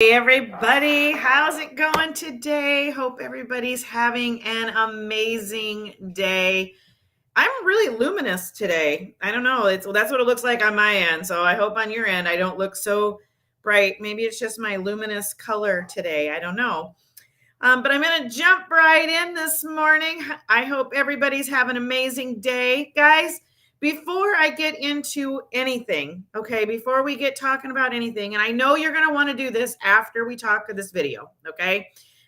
Hey everybody, how's it going today? Hope everybody's having an amazing day. I'm really luminous today. I don't know. That's what it looks like on my end. So I hope on your end I don't look so bright. Maybe it's just my luminous color today. I don't know. But I'm going to jump right in this morning. I hope everybody's having an amazing day. Guys, before I get into anything, okay, before we get talking about anything, and I know you're going to want to do this after we talk to this video, okay?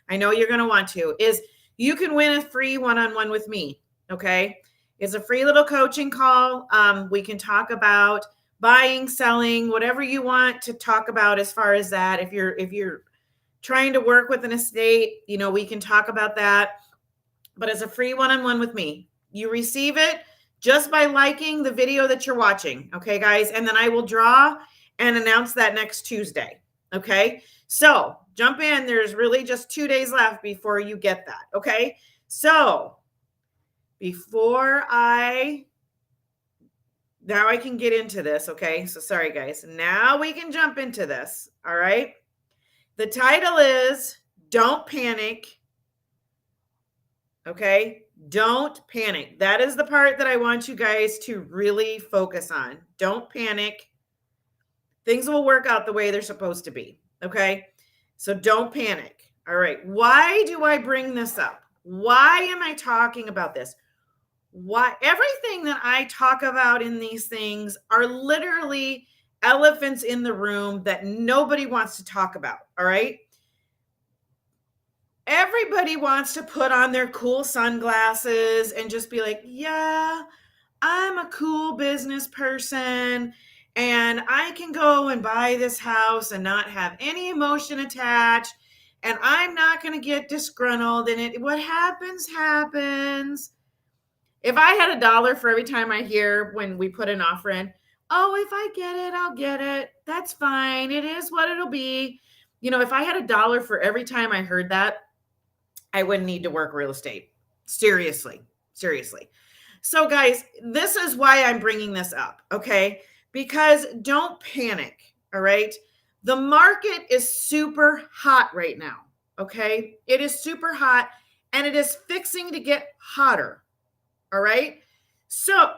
I know you're going to want to, is you can win a free one-on-one with me, okay? It's a free little coaching call. We can talk about buying, selling, whatever you want to talk about as far as that. If you're trying to work with an estate, we can talk about that. But it's a free one-on-one with me. You receive it just by liking the video that you're watching. Okay, guys. And then I will draw and announce that next Tuesday. Okay. So jump in. There's really just 2 days left before you get that. Okay. So now I can get into this. Okay. So sorry, guys. Now we can jump into this. All right. The title is Don't Panic. Okay? Don't panic. That is the part that I want you guys to really focus on. Don't panic. Things will work out the way they're supposed to be. Okay? So don't panic. All right. Why do I bring this up? Why am I talking about this? Why everything that I talk about in these things are literally elephants in the room that nobody wants to talk about. All right. Everybody wants to put on their cool sunglasses and just be like, yeah, I'm a cool business person and I can go and buy this house and not have any emotion attached. And I'm not going to get disgruntled. And what happens, happens. If I had $1 for every time I hear when we put an offer in, oh, if I get it, I'll get it. That's fine. It is what it'll be. If I had $1 for every time I heard that, I wouldn't need to work real estate. Seriously. So, guys, this is why I'm bringing this up, okay? Because don't panic, all right? The market is super hot right now, okay? It is super hot and it is fixing to get hotter, all right? So,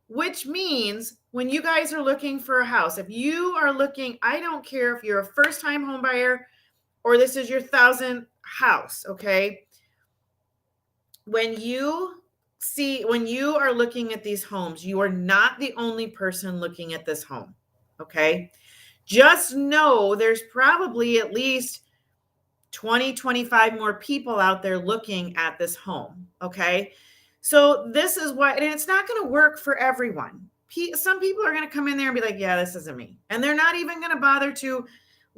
which means when you guys are looking for a house, if you are looking, I don't care if you're a first-time home buyer or this is your 1,000th house, okay? When you are looking at these homes, you are not the only person looking at this home, okay? Just know there's probably at least 20, 25 more people out there looking at this home, okay? So this is what, and it's not going to work for everyone. Some people are going to come in there and be like, yeah, this isn't me. And they're not even going to bother to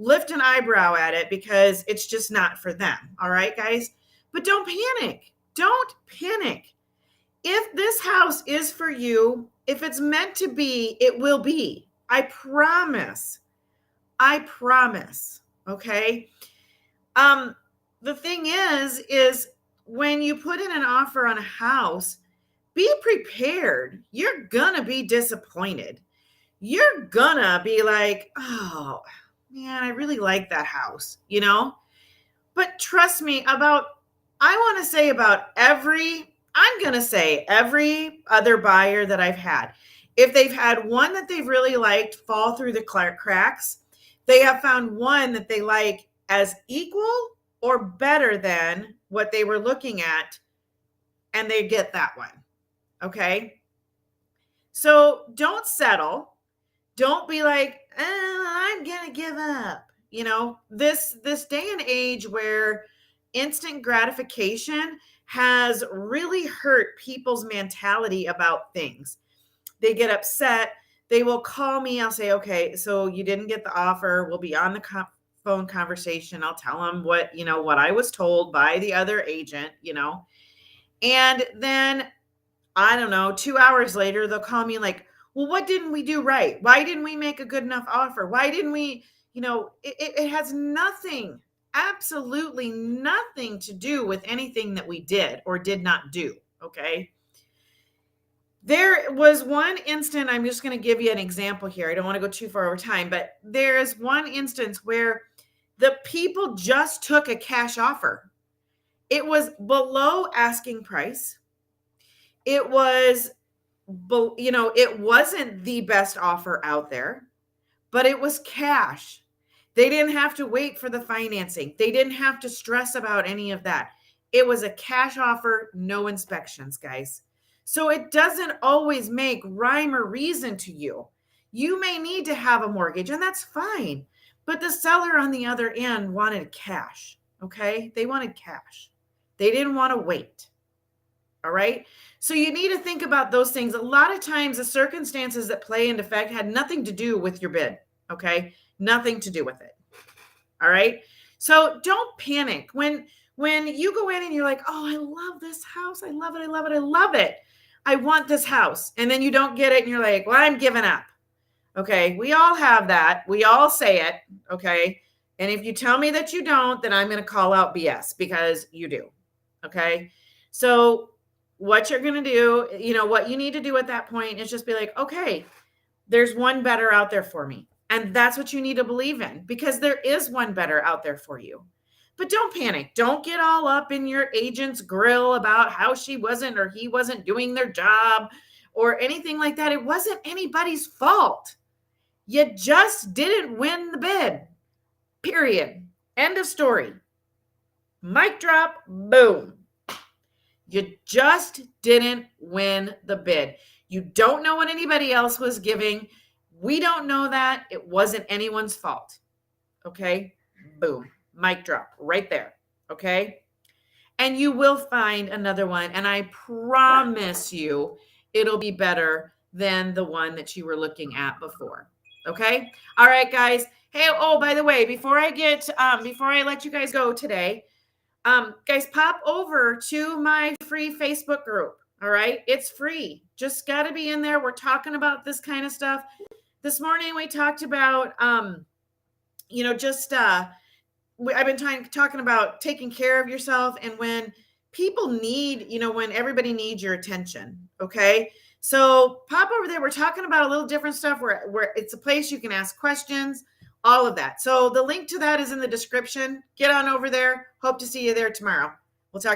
lift an eyebrow at it because it's just not for them. All right, guys? But don't panic. Don't panic. If this house is for you, if it's meant to be, it will be. I promise. Okay? The thing is when you put in an offer on a house, be prepared. You're gonna be disappointed. You're gonna be like, oh man, I really like that house, But trust me, I'm going to say every other buyer that I've had, if they've had one that they've really liked fall through the cracks, they have found one that they like as equal or better than what they were looking at, and they get that one. Okay? So don't settle. Don't be like, I'm going to give up. This day and age where instant gratification has really hurt people's mentality about things. They get upset. They will call me. I'll say, okay, so you didn't get the offer. We'll be on the phone conversation. I'll tell them what I was told by the other agent, and then I don't know, 2 hours later, they'll call me like, well, what didn't we do right? Why didn't we make a good enough offer? Why didn't we, it has nothing, absolutely nothing to do with anything that we did or did not do. Okay. There was one instant, I'm just going to give you an example here. I don't want to go too far over time, but there is one instance where The people just took a cash offer. It was below asking price. It was, it wasn't the best offer out there, but it was cash. They didn't have to wait for the financing. They didn't have to stress about any of that. It was a cash offer, no inspections, guys. So it doesn't always make rhyme or reason to you. You may need to have a mortgage, and that's fine. But the seller on the other end wanted cash, okay? They wanted cash. They didn't want to wait. All right. So you need to think about those things. A lot of times the circumstances that play into effect had nothing to do with your bid. Okay. Nothing to do with it. All right. So don't panic when you go in and you're like, oh, I love this house. I love it. I love it. I love it. I want this house. And then you don't get it. And you're like, well, I'm giving up. Okay. We all have that. We all say it. Okay. And if you tell me that you don't, then I'm going to call out BS because you do. Okay. So what you're going to do, what you need to do at that point is just be like, okay, there's one better out there for me. And that's what you need to believe in, because there is one better out there for you. But don't panic. Don't get all up in your agent's grill about how she wasn't or he wasn't doing their job or anything like that. It wasn't anybody's fault. You just didn't win the bid. Period. End of story. Mic drop. Boom. You just didn't win the bid. You don't know what anybody else was giving. We don't know that. It wasn't anyone's fault. Okay? Boom. Mic drop right there. Okay? And you will find another one. And I promise you, it'll be better than the one that you were looking at before. Okay? All right, guys. Hey, by the way, before I let you guys go today, guys, pop over to my free Facebook group. All right. It's free. Just got to be in there. We're talking about this kind of stuff. This morning, we talked about, I've been talking about taking care of yourself and when people need, when everybody needs your attention. Okay. So pop over there. We're talking about a little different stuff where it's a place you can ask questions. All of that. So the link to that is in the description. Get on over there. Hope to see you there tomorrow.